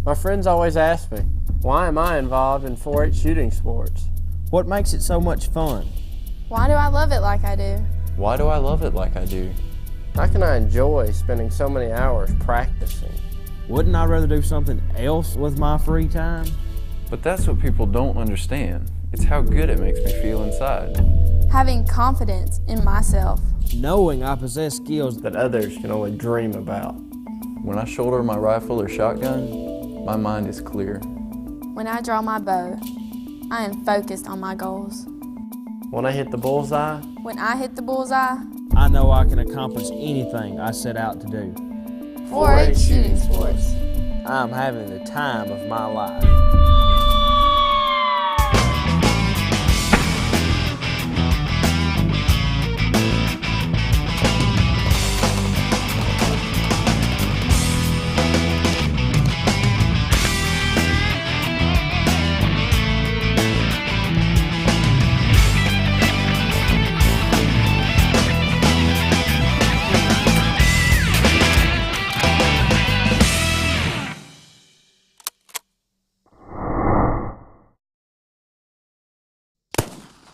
My friends always ask me, why am I involved in 4-H shooting sports? What makes it so much fun? Why do I love it like I do? Why do I love it like I do? How can I enjoy spending so many hours practicing? Wouldn't I rather do something else with my free time? But that's what people don't understand. It's how good it makes me feel inside. Having confidence in myself. Knowing I possess skills That others can only dream about. When I shoulder my rifle or shotgun, my mind is clear. When I draw my bow, I am focused on my goals. When I hit the bullseye, When I hit the bullseye, I know I can accomplish anything I set out to do. 4-H shooting sports. I'm having the time of my life.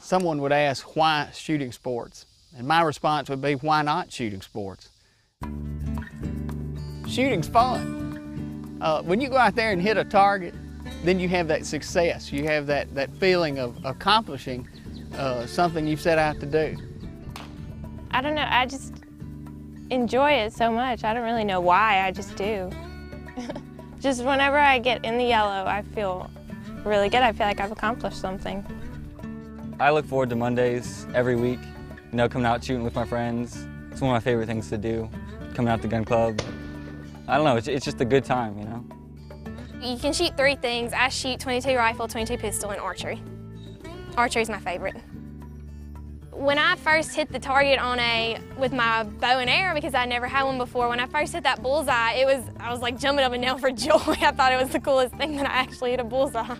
Someone would ask, why shooting sports? And my response would be, why not shooting sports? Shooting's fun. When you go out there and hit a target, then you have that success. You have that feeling of accomplishing something you've set out to do. I don't know, I just enjoy it so much. I don't really know why, I just do. Just whenever I get in the yellow, I feel really good. I feel like I've accomplished something. I look forward to Mondays every week, coming out shooting with my friends. It's one of my favorite things to do, coming out to gun club. I don't know, it's just a good time, You can shoot 3 things. I shoot .22 rifle, .22 pistol, and archery. Archery is my favorite. When I first hit the target with my bow and arrow, because I never had one before, when I first hit that bullseye, I was like jumping up and down for joy. I thought it was the coolest thing that I actually hit a bullseye.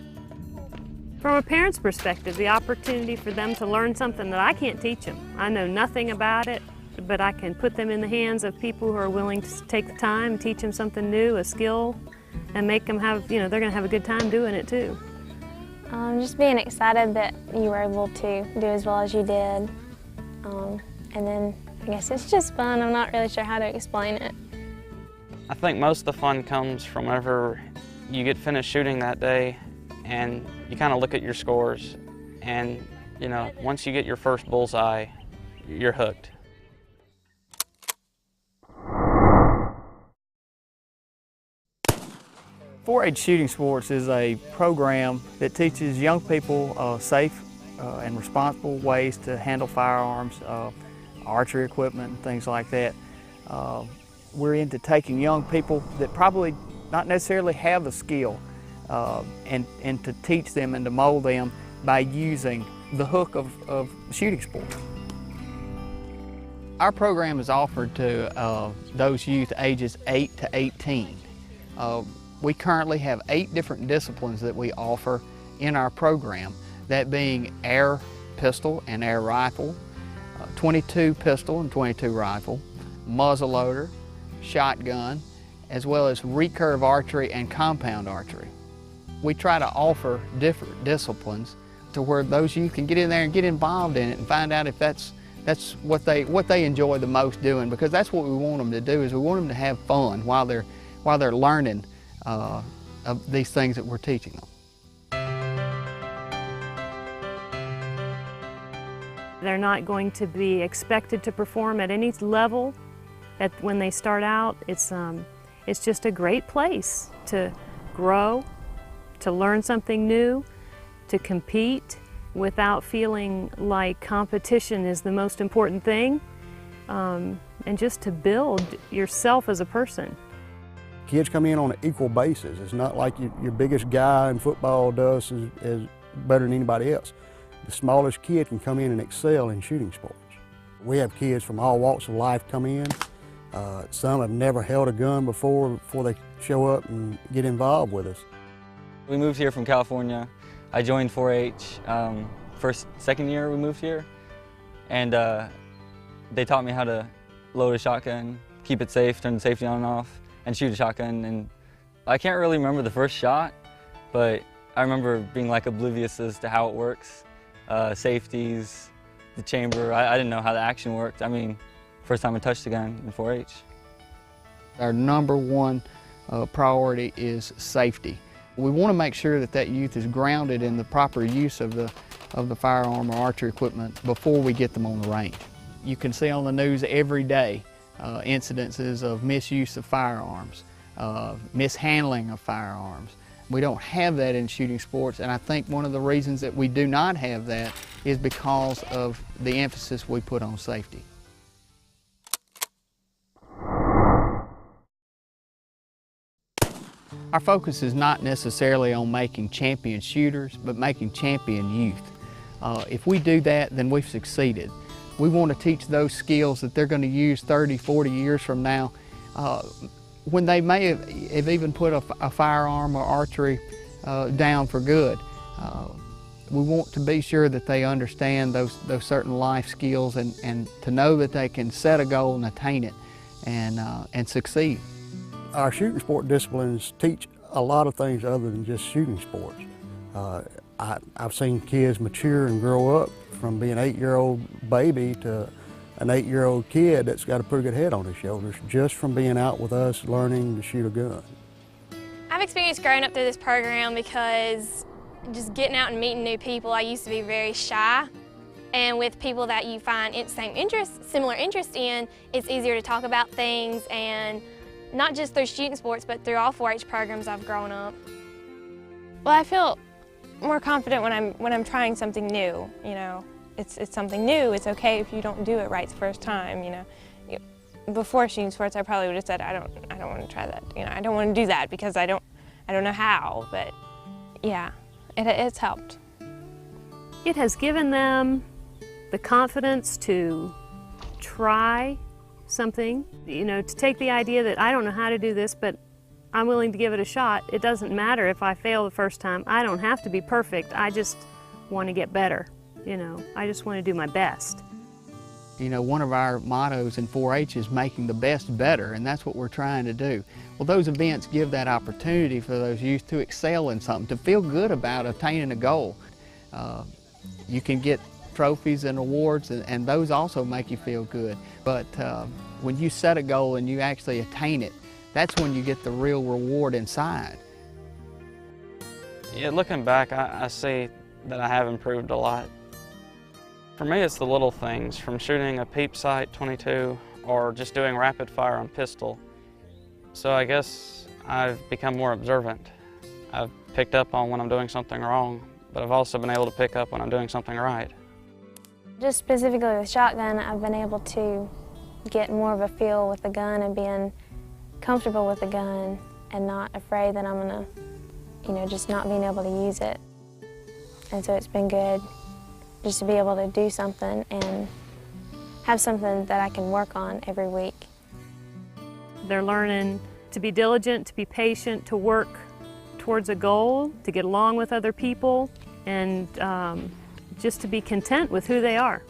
From a parent's perspective, the opportunity for them to learn something that I can't teach them. I know nothing about it, but I can put them in the hands of people who are willing to take the time, teach them something new, a skill, and make them have, they're going to have a good time doing it too. Just being excited that you were able to do as well as you did. And then I guess it's just fun. I'm not really sure how to explain it. I think most of the fun comes from whenever you get finished shooting that day and you kind of look at your scores, and once you get your first bullseye, you're hooked. .4-H shooting sports is a program that teaches young people safe and responsible ways to handle firearms, archery equipment, and things like that. We're into taking young people that probably not necessarily have the skill and to teach them and to mold them by using the hook of shooting sports. Our program is offered to those youth ages 8 to 18. We currently have 8 different disciplines that we offer in our program, that being air pistol and air rifle, .22 pistol and .22 rifle, muzzleloader, shotgun, as well as recurve archery and compound archery. We try to offer different disciplines to where those youth can get in there and get involved in it and find out if that's what they enjoy the most doing, because that's what we want them to do, is we want them to have fun while they're learning of these things that we're teaching them. They're not going to be expected to perform at any level when they start out. It's just a great place to grow, to learn something new, to compete without feeling like competition is the most important thing, and just to build yourself as a person. Kids come in on an equal basis. It's not like your biggest guy in football does is better than anybody else. The smallest kid can come in and excel in shooting sports. We have kids from all walks of life come in. Some have never held a gun before they show up and get involved with us. We moved here from California. I joined 4-H second year we moved here, and they taught me how to load a shotgun, keep it safe, turn the safety on and off, and shoot a shotgun, and I can't really remember the first shot, but I remember being like oblivious as to how it works. Safeties, the chamber, I didn't know how the action worked. I mean, first time I touched the gun in 4-H. Our number one priority is safety. We want to make sure that that youth is grounded in the proper use of the firearm or archery equipment before we get them on the range. You can see on the news every day incidences of misuse of firearms, mishandling of firearms. We don't have that in shooting sports, and I think one of the reasons that we do not have that is because of the emphasis we put on safety. Our focus is not necessarily on making champion shooters, but making champion youth. If we do that, then we've succeeded. We want to teach those skills that they're going to use 30, 40 years from now, when they may have even put a firearm or archery down for good. We want to be sure that they understand those certain life skills and to know that they can set a goal and attain it and succeed. Our shooting sport disciplines teach a lot of things other than just shooting sports. I've seen kids mature and grow up from being an 8-year-old baby to an 8-year-old kid that's got a pretty good head on his shoulders just from being out with us learning to shoot a gun. I've experienced growing up through this program because just getting out and meeting new people, I used to be very shy. And with people that you find similar interest in, it's easier to talk about things, and not just through shooting sports, but through all 4-H programs I've grown up. Well, I feel more confident when I'm trying something new. You know, it's something new. It's okay if you don't do it right the first time. You know, before shooting sports, I probably would have said, I don't want to try that. You know, I don't want to do that because I don't know how. But yeah, it's helped. It has given them the confidence to try something, you know, to take the idea that I don't know how to do this, but I'm willing to give it a shot. It doesn't matter if I fail the first time. I don't have to be perfect. I just want to get better, you know. I just want to do my best. You know, one of our mottos in 4-H is making the best better, and that's what we're trying to do. Well, those events give that opportunity for those youth to excel in something, to feel good about attaining a goal. You can get trophies and awards, and those also make you feel good. But when you set a goal and you actually attain it, that's when you get the real reward inside. Yeah, looking back, I see that I have improved a lot. For me, it's the little things, from shooting a peep sight 22 or just doing rapid fire on pistol. So I guess I've become more observant. I've picked up on when I'm doing something wrong, but I've also been able to pick up when I'm doing something right. Just specifically with shotgun, I've been able to get more of a feel with the gun and being comfortable with the gun and not afraid that I'm gonna, you know, just not being able to use it. And so it's been good just to be able to do something and have something that I can work on every week. They're learning to be diligent, to be patient, to work towards a goal, to get along with other people, and just to be content with who they are.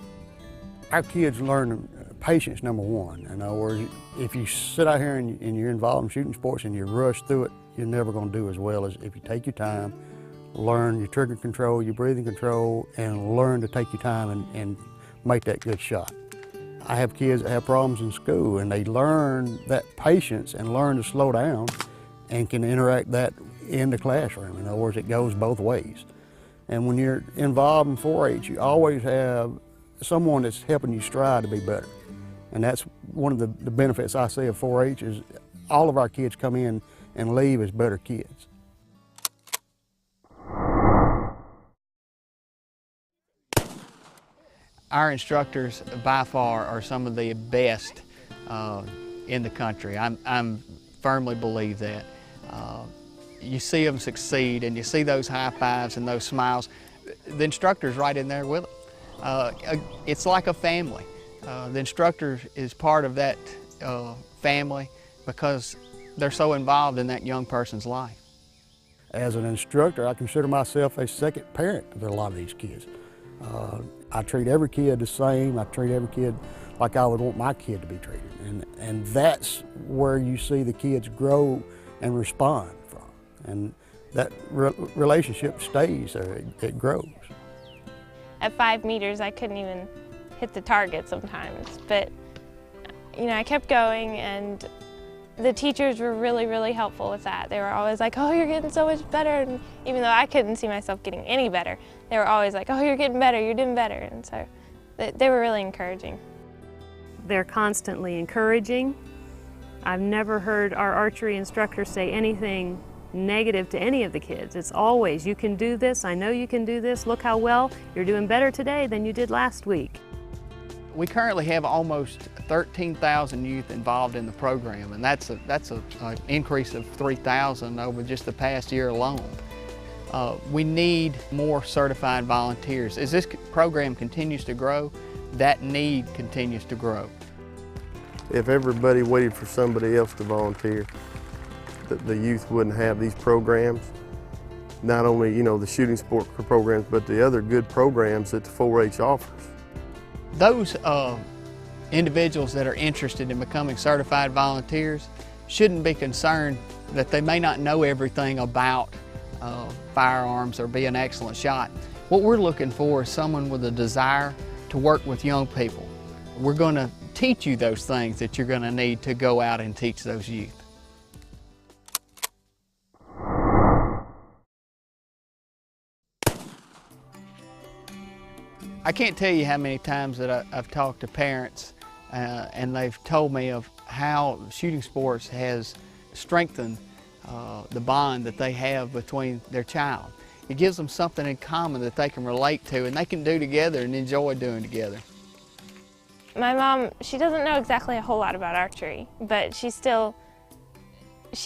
Our kids learn patience, number one. In other words, if you sit out here and you're involved in shooting sports and you rush through it, you're never going to do as well as if you take your time, learn your trigger control, your breathing control, and learn to take your time and make that good shot. I have kids that have problems in school, and they learn that patience and learn to slow down and can interact that in the classroom. In other words, it goes both ways. And when you're involved in 4-H, you always have someone that's helping you strive to be better. And that's one of the benefits I see of 4-H is all of our kids come in and leave as better kids. Our instructors, by far, are some of the best in the country. I firmly believe that. You see them succeed, and you see those high fives and those smiles. The instructor's right in there with them. It's like a family. The instructor is part of that family because they're so involved in that young person's life. As an instructor, I consider myself a second parent to a lot of these kids. I treat every kid the same. I treat every kid like I would want my kid to be treated. And that's where you see the kids grow and respond from. And that relationship stays there, it grows. At 5 meters, I couldn't even hit the target sometimes, but you know, I kept going, and the teachers were really, really helpful with that. They were always like, oh, you're getting so much better, and even though I couldn't see myself getting any better, they were always like, oh, you're getting better, you're doing better, and so they were really encouraging. They're constantly encouraging. I've never heard our archery instructor say anything negative to any of the kids. It's always, you can do this, I know you can do this, look how well, you're doing better today than you did last week. We currently have almost 13,000 youth involved in the program, and that's an increase of 3,000 over just the past year alone. We need more certified volunteers. As this program continues to grow, that need continues to grow. If everybody waited for somebody else to volunteer, the youth wouldn't have these programs. Not only, you know, the shooting sport programs, but the other good programs that the 4-H offers. Those individuals that are interested in becoming certified volunteers shouldn't be concerned that they may not know everything about firearms or be an excellent shot. What we're looking for is someone with a desire to work with young people. We're going to teach you those things that you're going to need to go out and teach those youth. I can't tell you how many times that I've talked to parents and they've told me of how shooting sports has strengthened the bond that they have between their child. It gives them something in common that they can relate to and they can do together and enjoy doing together. My mom, she doesn't know exactly a whole lot about archery, but she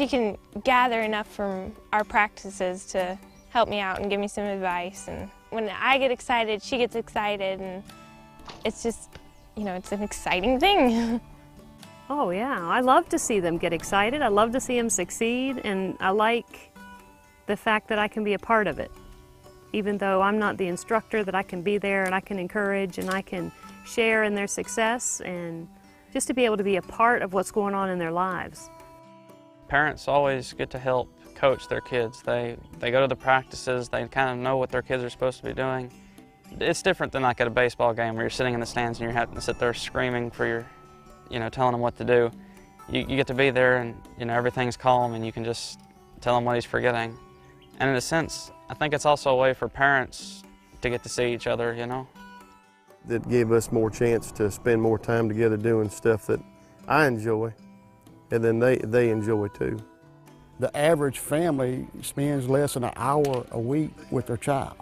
can gather enough from our practices to help me out and give me some advice. And when I get excited, she gets excited, and it's just, you know, it's an exciting thing. Oh yeah, I love to see them get excited. I love to see them succeed, and I like the fact that I can be a part of it. Even though I'm not the instructor, that I can be there and I can encourage and I can share in their success, and just to be able to be a part of what's going on in their lives. Parents always get to help coach their kids. They go to the practices, they kind of know what their kids are supposed to be doing. It's different than like at a baseball game where you're sitting in the stands and you're having to sit there screaming for your, you know, telling them what to do. You get to be there and, you know, everything's calm and you can just tell him what he's forgetting. And in a sense, I think it's also a way for parents to get to see each other, you know. That gave us more chance to spend more time together doing stuff that I enjoy, and then they enjoy too. The average family spends less than an hour a week with their child.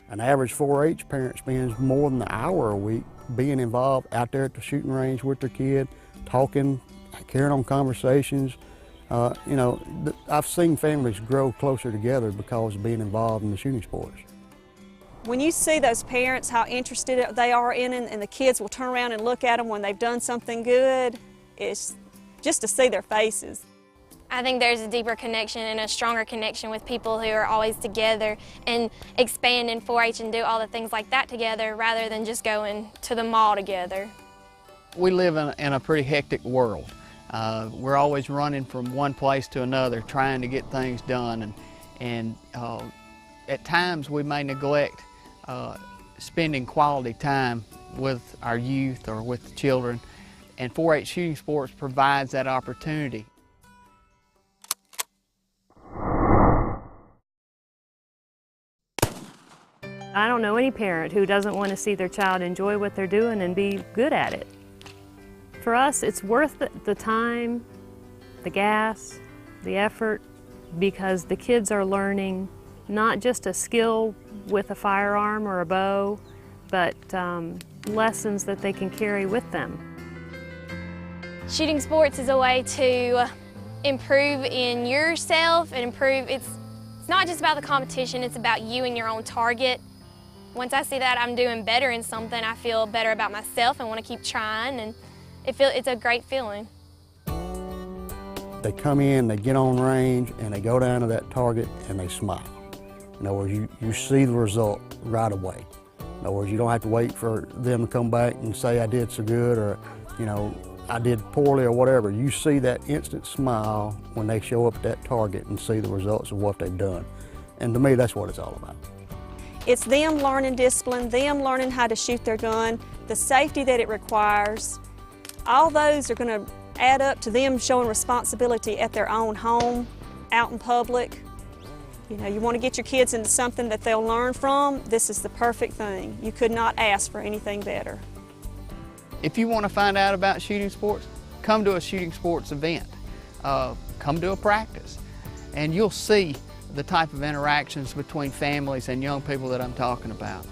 An average 4-H parent spends more than an hour a week being involved out there at the shooting range with their kid, talking, carrying on conversations. You know, I've seen families grow closer together because of being involved in the shooting sports. When you see those parents, how interested they are in it, and the kids will turn around and look at them when they've done something good, it's just to see their faces. I think there's a deeper connection and a stronger connection with people who are always together and expand in 4-H and do all the things like that together rather than just going to the mall together. We live in a pretty hectic world. We're always running from one place to another trying to get things done, and at times we may neglect spending quality time with our youth or with the children, and 4-H shooting sports provides that opportunity. I don't know any parent who doesn't want to see their child enjoy what they're doing and be good at it. For us, it's worth the time, the gas, the effort, because the kids are learning not just a skill with a firearm or a bow, but lessons that they can carry with them. Shooting sports is a way to improve in yourself and improve. It's not just about the competition, it's about you and your own target. Once I see that I'm doing better in something, I feel better about myself and want to keep trying, and it's a great feeling. They come in, they get on range, and they go down to that target and they smile. In other words, you see the result right away. In other words, you don't have to wait for them to come back and say, I did so good, or, you know, I did poorly or whatever, you see that instant smile when they show up at that target and see the results of what they've done. And to me, that's what it's all about. It's them learning discipline, them learning how to shoot their gun, the safety that it requires. All those are going to add up to them showing responsibility at their own home, out in public. You know, you want to get your kids into something that they'll learn from, this is the perfect thing. You could not ask for anything better. If you want to find out about shooting sports, come to a shooting sports event. Come to a practice, and you'll see the type of interactions between families and young people that I'm talking about,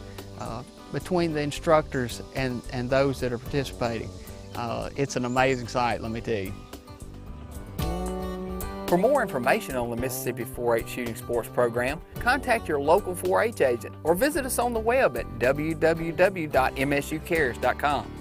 between the instructors and those that are participating. It's an amazing sight, let me tell you. For more information on the Mississippi 4-H Shooting Sports Program, contact your local 4-H agent or visit us on the web at www.msucares.com.